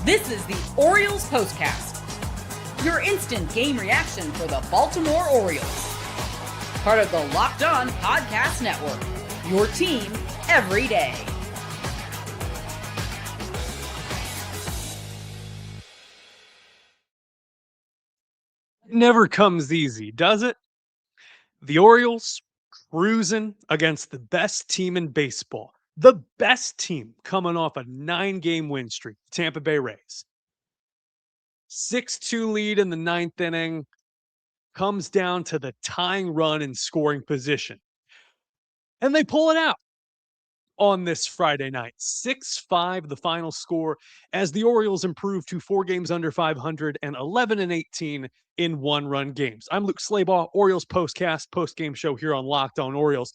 This is the Orioles POSTCAST, your instant game reaction for the Baltimore Orioles. Part of the Locked On Podcast Network, your team every day. It never comes easy, does it? The Orioles cruising against the best team in baseball. The best team coming off a 9-game win streak, Tampa Bay Rays. 6-2 lead in the ninth inning comes down to the tying run in scoring position. And they pull it out on this Friday night. 6-5 the final score as the Orioles improve to 4 games under 500 and 11-18 in one-run games. I'm Luke Slaybaugh, Orioles Postcast, post-game show here on Locked On Orioles.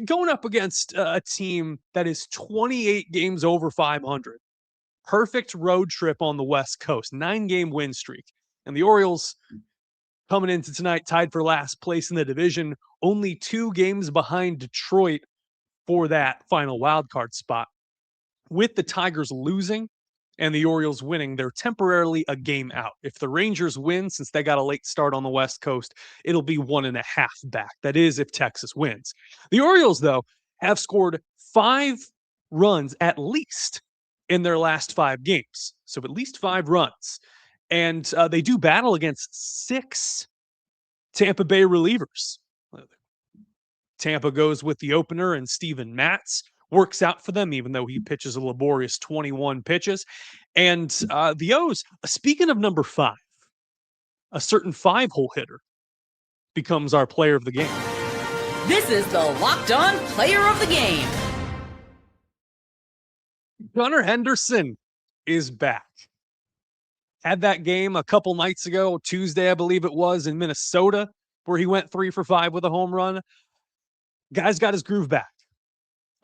Going up against a team that is 28 games over 500. Perfect road trip on the West Coast, 9-game win streak. And the Orioles coming into tonight tied for last place in the division, only 2 games behind Detroit for that final wildcard spot. With the Tigers losing and the Orioles winning, they're temporarily a game out. If the Rangers win, since they got a late start on the West Coast, it'll be 1.5 back. That is if Texas wins. The Orioles, though, have scored 5 runs at least in their last 5 games. So at least 5 runs. And they do battle against 6 Tampa Bay relievers. Tampa goes with the opener, and Steven Matz works out for them, even though he pitches a laborious 21 pitches. And the O's, speaking of number 5, a certain 5-hole hitter becomes our player of the game. This is the Locked On Player of the Game. Gunnar Henderson is back. Had that game a couple nights ago, Tuesday, I believe it was, in Minnesota, where he went 3 for 5 with a home run. Guy's got his groove back.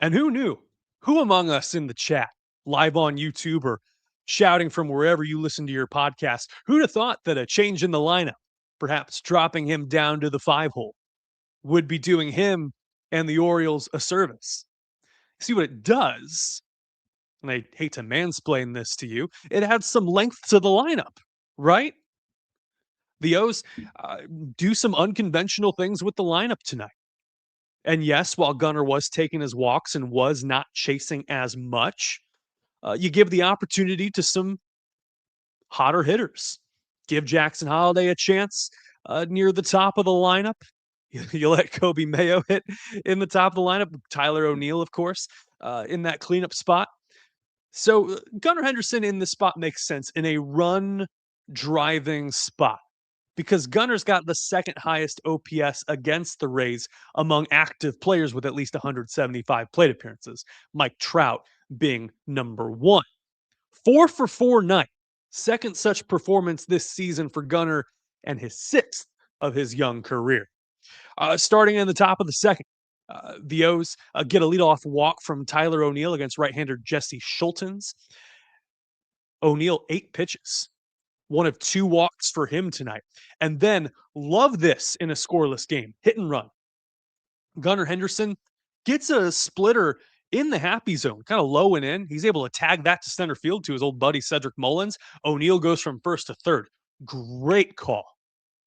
And who knew? Who among us in the chat, live on YouTube or shouting from wherever you listen to your podcast, who'd have thought that a change in the lineup, perhaps dropping him down to the 5-hole, would be doing him and the Orioles a service? See what it does, and I hate to mansplain this to you, it adds some length to the lineup, right? The O's do some unconventional things with the lineup tonight. And yes, while Gunnar was taking his walks and was not chasing as much, you give the opportunity to some hotter hitters. Give Jackson Holliday a chance near the top of the lineup. You let Kobe Mayo hit in the top of the lineup. Tyler O'Neill, of course, in that cleanup spot. So Gunnar Henderson in this spot makes sense in a run-driving spot, because Gunnar's got the second highest OPS against the Rays among active players with at least 175 plate appearances, Mike Trout being number 1. 4 for 4 night, second such performance this season for Gunnar, and his 6th of his young career. Starting in the top of the second, the O's get a leadoff walk from Tyler O'Neill against right-hander Jesse Schultens. O'Neill, 8 pitches. 1 of 2 walks for him tonight. And then, love this in a scoreless game, hit and run. Gunnar Henderson gets a splitter in the happy zone, kind of low and in. He's able to tag that to center field to his old buddy Cedric Mullins. O'Neill goes from first to third. Great call.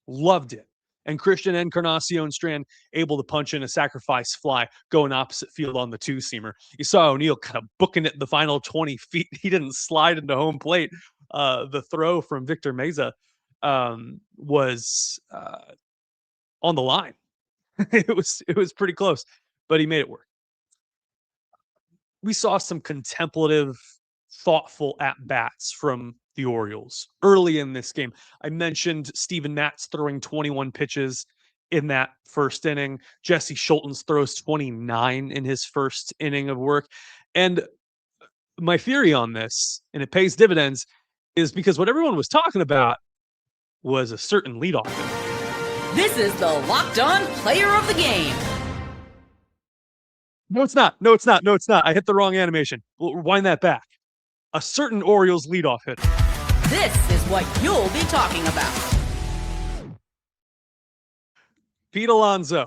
Loved it. And Christian Encarnacion Strand able to punch in a sacrifice fly going opposite field on the 2-seamer. You saw O'Neill kind of booking it the final 20 feet. He didn't slide into home plate. The throw from Victor Meza was on the line. It was pretty close, but he made it work. We saw some contemplative, thoughtful at-bats from the Orioles early in this game. I mentioned Steven Matz throwing 21 pitches in that first inning. Jesse Schultens throws 29 in his first inning of work. And my theory on this, and it pays dividends, is because what everyone was talking about was a certain leadoff. This is the Locked On Player of the Game. No, it's not. No, it's not. No, it's not. I hit the wrong animation. We'll wind that back. A certain Orioles leadoff hitter. This is what you'll be talking about. Pete Alonso.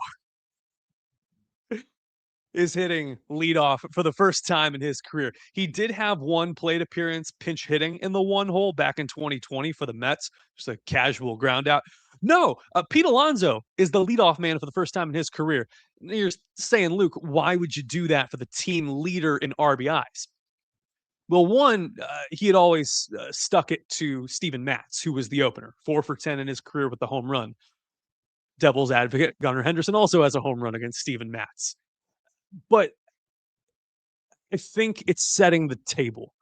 is hitting leadoff for the first time in his career. He did have one plate appearance pinch hitting in the one hole back in 2020 for the Mets, just a casual ground out. No, Pete Alonso is the leadoff man for the first time in his career. You're saying, Luke, why would you do that for the team leader in RBIs? Well, one, he had always stuck it to Steven Matz, who was the opener, 4 for 10 in his career with the home run. Devil's advocate, Gunnar Henderson also has a home run against Steven Matz. But I think it's setting the table.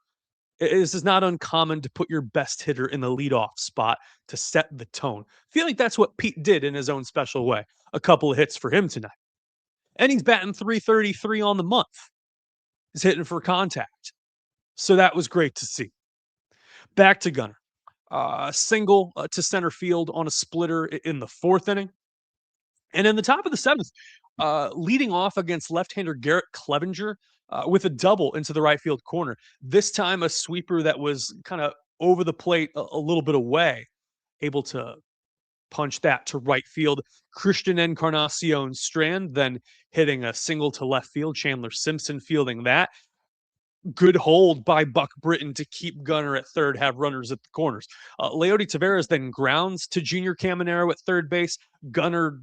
This is not uncommon to put your best hitter in the leadoff spot to set the tone. I feel like that's what Pete did in his own special way. A couple of hits for him tonight. And he's batting 333 on the month. He's hitting for contact. So that was great to see. Back to Gunnar. Single to center field on a splitter in the 4th inning. And in the top of the 7th, leading off against left-hander Garrett Clevenger with a double into the right field corner. This time a sweeper that was kind of over the plate a little bit away, able to punch that to right field. Christian Encarnacion Strand then hitting a single to left field. Chandler Simpson fielding that. Good hold by Buck Britton to keep Gunnar at third, have runners at the corners. Leody Taveras then grounds to Junior Caminero at third base. Gunnar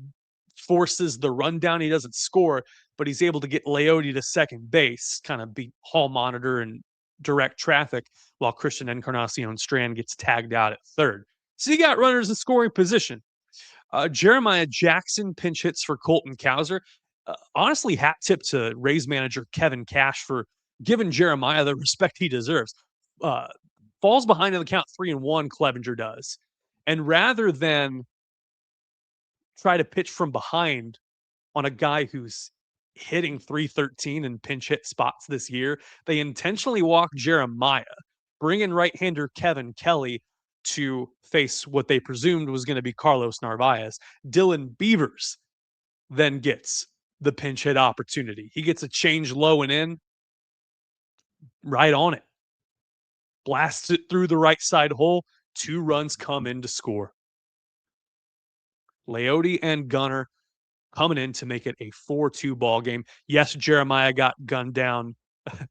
forces the rundown. He doesn't score, but he's able to get Leody to second base, kind of be hall monitor and direct traffic, while Christian Encarnacion Strand gets tagged out at third. So you got runners in scoring position. Jeremiah Jackson pinch hits for Colton Cowser. Honestly, hat tip to Rays manager Kevin Cash for giving Jeremiah the respect he deserves. Falls behind in the count 3-1, Clevenger does. And rather than try to pitch from behind on a guy who's hitting 313 in pinch hit spots this year, they intentionally walk Jeremiah, bring in right-hander Kevin Kelly to face what they presumed was going to be Carlos Narvaez. Dylan Beavers then gets the pinch hit opportunity. He gets a change low and in, right on it. Blasts it through the right side hole. 2 runs come in to score. Leody and Gunnar coming in to make it a 4-2 ball game. Yes, Jeremiah got gunned down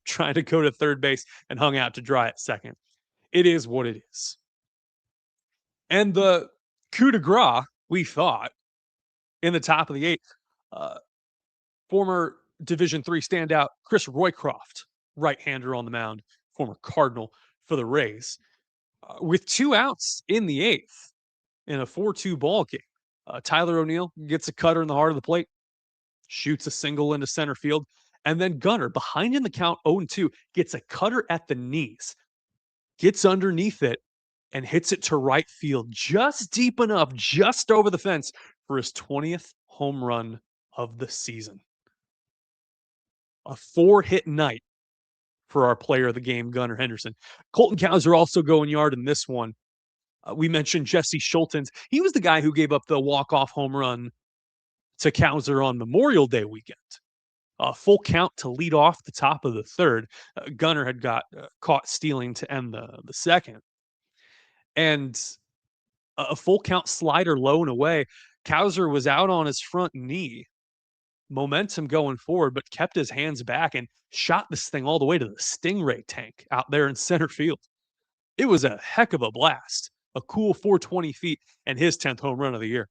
trying to go to third base and hung out to dry at second. It is what it is. And the coup de grace, we thought, in the top of the 8th, former Division III standout Chris Roycroft, right-hander on the mound, former Cardinal for the Rays, with 2 outs in the 8th in a 4-2 ball game. Tyler O'Neill gets a cutter in the heart of the plate, shoots a single into center field, and then Gunnar, behind in the count 0-2, gets a cutter at the knees, gets underneath it, and hits it to right field just deep enough, just over the fence for his 20th home run of the season. A 4-hit night for our player of the game, Gunnar Henderson. Colton Cowser also going yard in this one. We mentioned Jesse Schultens. He was the guy who gave up the walk-off home run to Cowser on Memorial Day weekend. A full count to lead off the top of the 3rd. Gunnar had got caught stealing to end the 2nd. And a full count slider low and away. Cowser was out on his front knee. Momentum going forward, but kept his hands back and shot this thing all the way to the Stingray tank out there in center field. It was a heck of a blast. A cool 420 feet and his 10th home run of the year.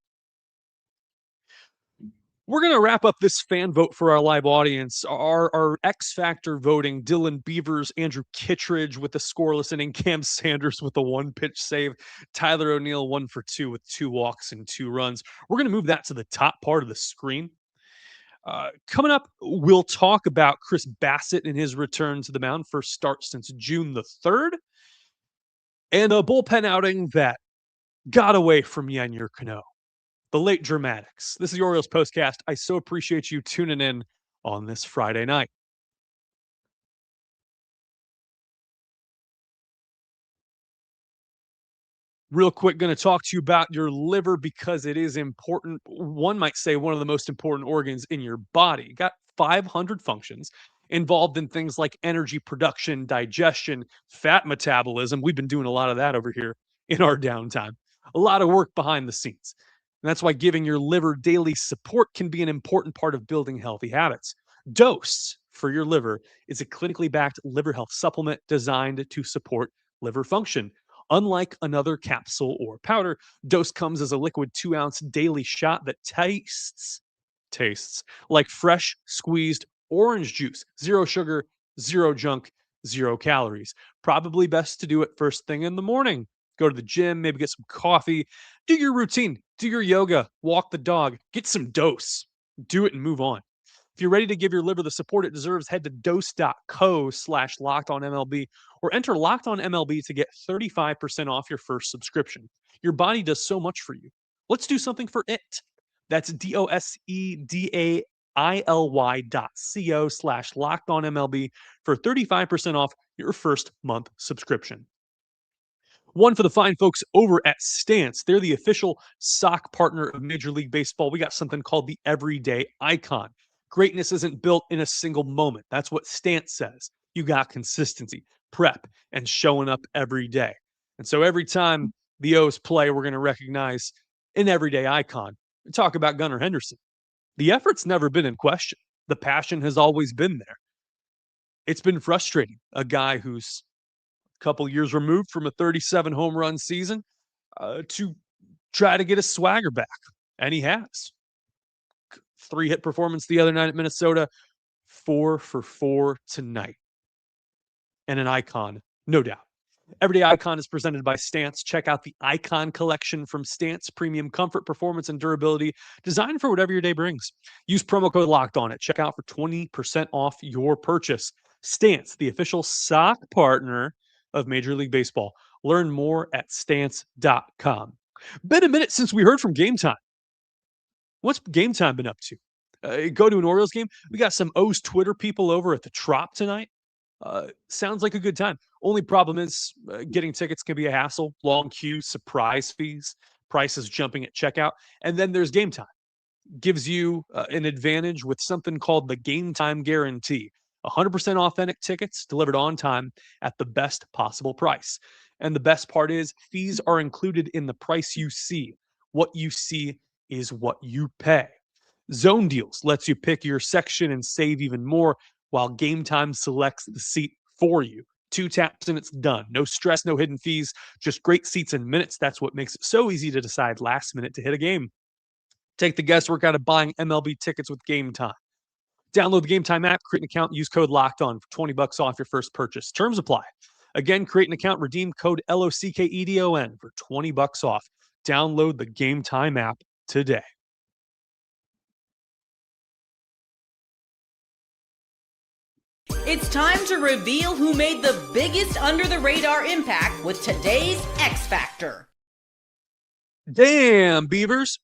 We're going to wrap up this fan vote for our live audience. Our X Factor voting, Dylan Beavers, Andrew Kittredge with the scoreless inning, Cam Sanders with the 1-pitch save, Tyler O'Neill 1 for 2 with 2 walks and 2 runs. We're going to move that to the top part of the screen. Coming up, we'll talk about Chris Bassitt and his return to the mound, first start since June the 3rd, and a bullpen outing that got away from Yennier Cano. The late dramatics. This is the Orioles Postcast. I so appreciate you tuning in on this Friday night. Real quick, going to talk to you about your liver because it is important. One might say one of the most important organs in your body. Got 500 functions involved in things like energy production, digestion, fat metabolism. We've been doing a lot of that over here in our downtime. A lot of work behind the scenes. And that's why giving your liver daily support can be an important part of building healthy habits. Dose for your liver is a clinically backed liver health supplement designed to support liver function. Unlike another capsule or powder, Dose comes as a liquid 2-ounce daily shot that tastes like fresh squeezed orange juice. Zero sugar, zero junk, zero calories. Probably best to do it first thing in the morning. Go to the gym, maybe get some coffee, do your routine, do your yoga, walk the dog, get some Dose. Do it and move on. If you're ready to give your liver the support it deserves, head to dose.co/lockedonmlb or enter Locked On MLB to get 35% off your first subscription. Your body does so much for you. Let's do something for it. That's dosedilY.co/lockedonmlb for 35% off your first month subscription. One for the fine folks over at Stance. They're the official sock partner of Major League Baseball. We got something called the Everyday Icon. Greatness isn't built in a single moment. That's what Stance says. You got consistency, prep, and showing up every day. And so every time the O's play, we're going to recognize an everyday icon. We talk about Gunnar Henderson. The effort's never been in question. The passion has always been there. It's been frustrating. A guy who's couple years removed from a 37 home run season to try to get his swagger back. And he has. 3-hit performance the other night at Minnesota, 4 for 4 tonight. And an icon, no doubt. Everyday Icon is presented by Stance. Check out the Icon collection from Stance. Premium comfort, performance, and durability designed for whatever your day brings. Use promo code Locked On at checkout for 20% off your purchase. Stance, the official sock partner of Major League Baseball. Learn more at stance.com. Been a minute since we heard from Game Time. What's Game Time been up to? Go to an Orioles game. We got some O's Twitter people over at the Trop tonight. Sounds like a good time. Only problem is getting tickets can be a hassle. Long queues, surprise fees, prices jumping at checkout. And then there's Game Time. Gives you an advantage with something called the Game Time Guarantee. 100% authentic tickets delivered on time at the best possible price. And the best part is fees are included in the price you see. What you see is what you pay. Zone Deals lets you pick your section and save even more, while Game Time selects the seat for you. 2 taps and it's done. No stress, no hidden fees, just great seats in minutes. That's what makes it so easy to decide last minute to hit a game. Take the guesswork out of buying MLB tickets with Game Time. Download the Game Time app, create an account, use code Locked On for $20 off your first purchase. Terms apply. Again, create an account, redeem code LOCKEDON for $20 off. Download the Game Time app today. It's time to reveal who made the biggest under-the-radar impact with today's X Factor. Damn, Beavers.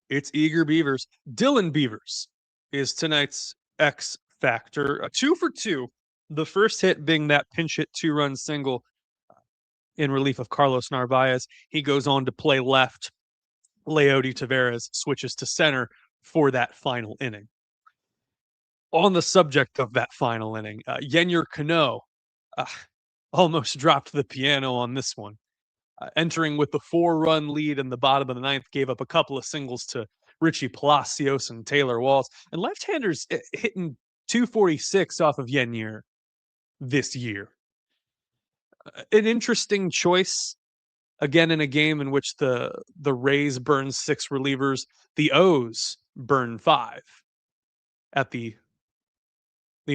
It's Eager Beavers. Dylan Beavers is tonight's X Factor. 2 for 2. The first hit being that pinch hit 2-run single in relief of Carlos Narvaez. He goes on to play left. Leody Taveras switches to center for that final inning. On the subject of that final inning, Yennier Cano almost dropped the piano on this one. Entering with the 4-run lead in the bottom of the ninth, gave up a couple of singles to Richie Palacios and Taylor Walls. And left-handers hitting 246 off of Yennier this year. An interesting choice, again, in a game in which the Rays burn 6 relievers, the O's burn 5 at the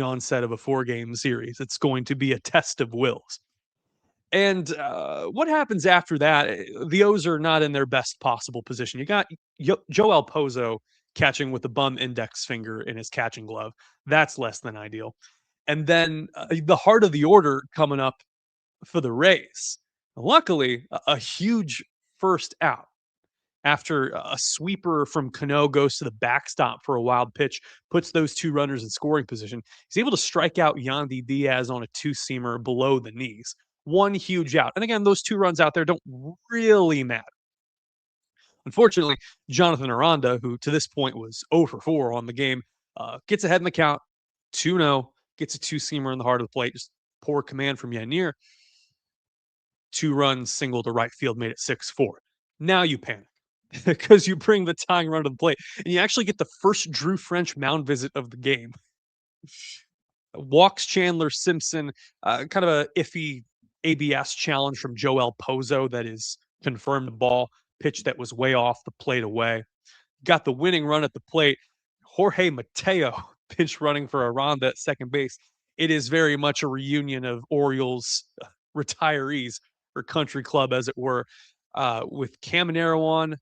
onset of a 4-game series. It's going to be a test of wills. And what happens after that? The O's are not in their best possible position. You got Joel Pozo catching with the bum index finger in his catching glove. That's less than ideal. And then the heart of the order coming up for the Rays. Luckily, a huge first out after a sweeper from Cano goes to the backstop for a wild pitch, puts those 2 runners in scoring position. He's able to strike out Yandy Diaz on a 2-seamer below the knees. 1 huge out. And again, those 2 runs out there don't really matter. Unfortunately, Jonathan Aranda, who to this point was 0 for 4 on the game, gets ahead in the count, 2-0, gets a 2-seamer in the heart of the plate. Just poor command from Yennier. 2 runs, single to right field, made it 6-4. Now you panic because you bring the tying run to the plate and you actually get the first Drew French mound visit of the game. walks Chandler Simpson, kind of a iffy ABS challenge from Joel Pozo that is confirmed ball, pitch that was way off the plate away. Got the winning run at the plate. Jorge Mateo pinch running for Aranda at second base. It is very much a reunion of Orioles retirees or country club, as it were, with Caminero on.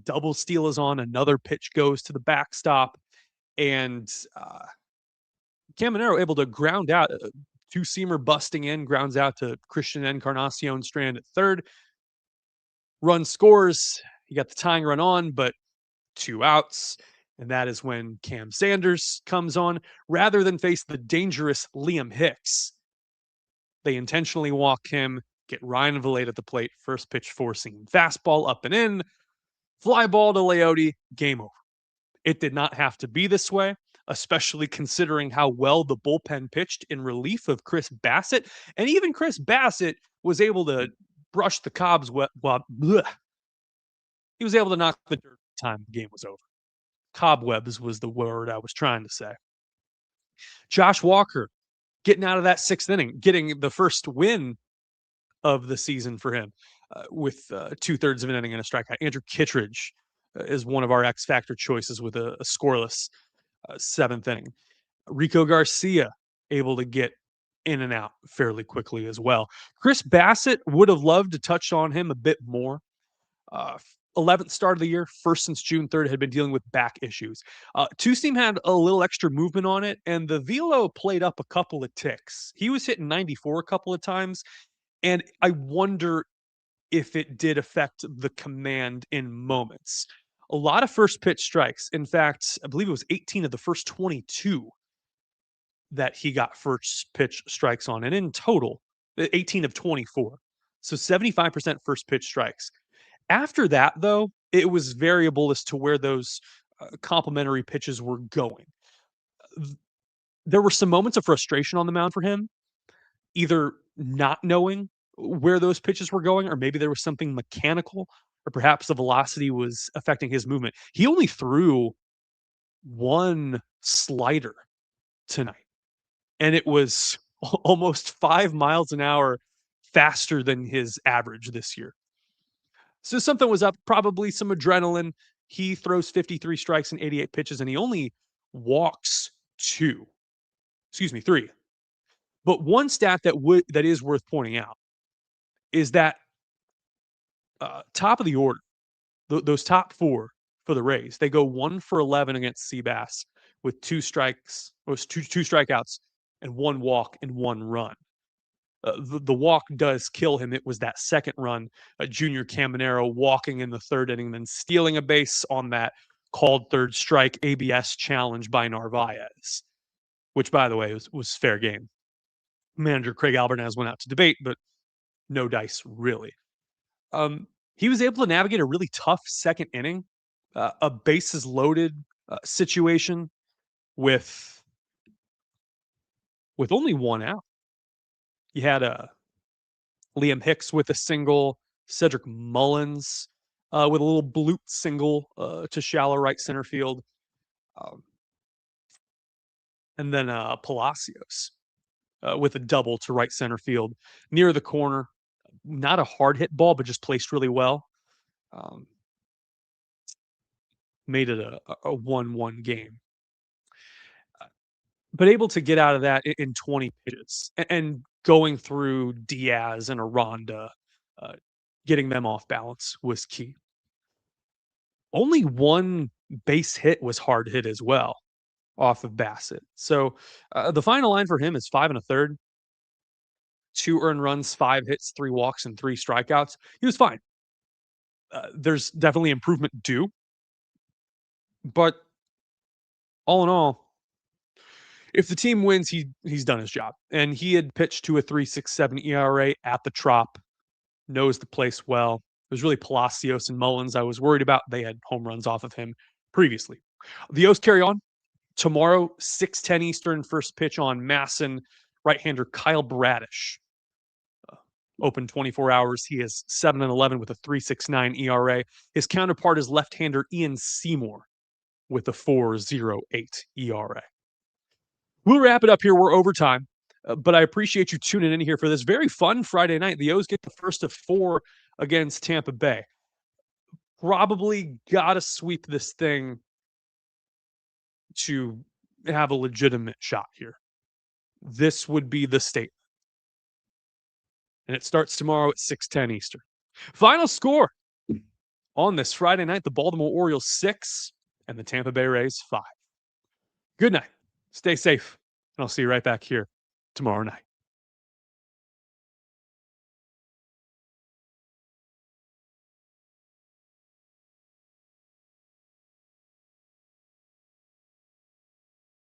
Double steal is on. Another pitch goes to the backstop. And Caminero able to ground out, two-seamer busting in, grounds out to Christian Encarnacion strand at third. Run scores. You got the tying run on, but 2 outs. And that is when Cam Sanders comes on. Rather than face the dangerous Liam Hicks, they intentionally walk him, get Ryan Valade at the plate. First pitch forcing fastball up and in. Fly ball to Leote. Game over. It did not have to be this way, especially considering how well the bullpen pitched in relief of Chris Bassitt. And even Chris Bassitt was able to brush the cobweb. He was able to knock the dirt time the game was over. Cobwebs was the word I was trying to say. Josh Walker getting out of that 6th inning, getting the first win of the season for him with 2/3 of an inning and a strikeout. Andrew Kittredge is one of our X Factor choices with a scoreless 7th inning. Rico Garcia able to get in and out fairly quickly as well. Chris Bassitt would have loved to touch on him a bit more. 11th start of the year, first since June 3rd, had been dealing with back issues. Two-seam had a little extra movement on it, and the velo played up a couple of ticks. He was hitting 94 a couple of times, and I wonder if it did affect the command in moments. A lot of first pitch strikes. In fact, I believe it was 18 of the first 22 that he got first pitch strikes on, and in total, 18 of 24. So 75% first pitch strikes. After that, though, it was variable as to where those complementary pitches were going. There were some moments of frustration on the mound for him, either not knowing where those pitches were going, or maybe there was something mechanical, or perhaps the velocity was affecting his movement. He only threw one slider tonight, and it was almost 5 miles an hour faster than his average this year. So something was up, probably some adrenaline. He throws 53 strikes and 88 pitches, and he only walks 3. But one stat that is worth pointing out is that top of the order, those top 4 for the Rays, they go 1 for 11 against Seabass with 2 strikeouts and 1 walk and 1 run. The walk does kill him. It was that second run, Junior Caminero walking in the 3rd inning, then stealing a base on that called 3rd strike ABS challenge by Narvaez, which, by the way, was fair game. Manager Craig Albernaz went out to debate, but no dice, really. He was able to navigate a really tough 2nd inning, a bases loaded situation with only 1 out. You had Liam Hicks with a single, Cedric Mullins with a little bloop single to shallow right center field. And then Palacios with a double to right center field near the corner. Not a hard hit ball, but just placed really well. Made it a 1-1 game. But able to get out of that in 20 pitches and going through Diaz and Aranda, getting them off balance was key. Only 1 base hit was hard hit as well off of Bassitt. So the final line for him is 5 1/3, 2 earned runs, 5 hits, 3 walks, and 3 strikeouts. He was fine. There's definitely improvement due. But all in all, if the team wins, he's done his job. And he had pitched to a 3.67 ERA at the Trop, knows the place well. It was really Palacios and Mullins I was worried about. They had home runs off of him previously. The O's carry on. Tomorrow, 6:10 Eastern, first pitch on Masson, right-hander Kyle Bradish. Open 24 hours. He is 7-11 with a 3.69 ERA. His counterpart is left-hander Ian Seymour with a 4.08 ERA. We'll wrap it up here. We're overtime, but I appreciate you tuning in here for this very fun Friday night. The O's get the first of 4 against Tampa Bay. Probably got to sweep this thing to have a legitimate shot here. This would be the statement. And it starts tomorrow at 6:10 Eastern. Final score on this Friday night, the Baltimore Orioles 6 and the Tampa Bay Rays 5. Good night. Stay safe. And I'll see you right back here tomorrow night.